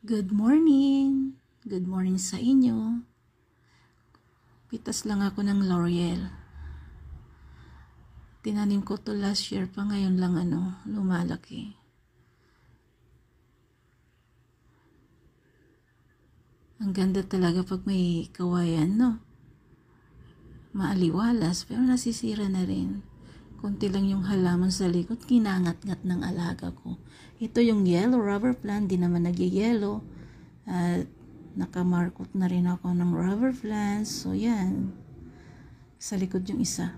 Good morning! Good morning sa inyo. Pitas lang ako ng L'Oreal. Tinanim ko to last year pa, ngayon lang lumalaki. Ang ganda talaga pag may kawayan, no? Maaliwalas, pero nasisira na rin. Konti lang yung halaman sa likod, kinangat-ngat ng alaga ko. Ito yung yellow rubber plant, di naman nagyayelo. At nakamarkot na rin ako ng rubber plants. So yan, sa likod yung isa.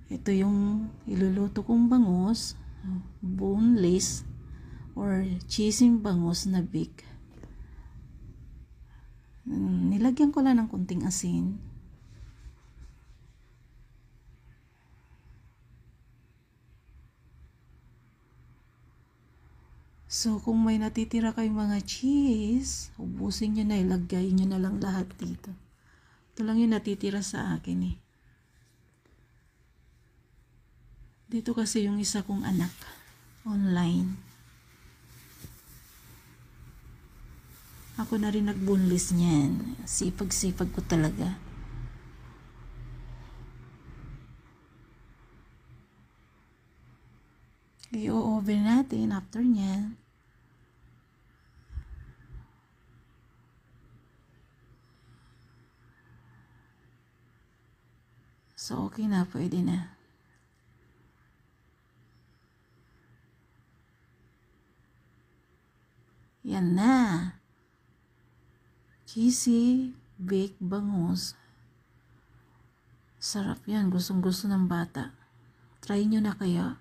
Ito yung iluluto kong bangus, boneless or cheesing bangus na big. Nilagyan ko lang ng kunting asin. So, kung may natitira kayong mga cheese, ubusin nyo na, ilagay nyo na lang lahat dito. Ito lang yung natitira sa akin eh. Dito kasi yung isa kong anak, online. Ako na rin nagbunlis niyan. Sipag-sipag ko talaga. I-oven natin after niyan. So, okay na, pwede na. Yan na. Cheesy baked bangus. Sarap yan. Gustong gusto ng bata. Try nyo na kaya.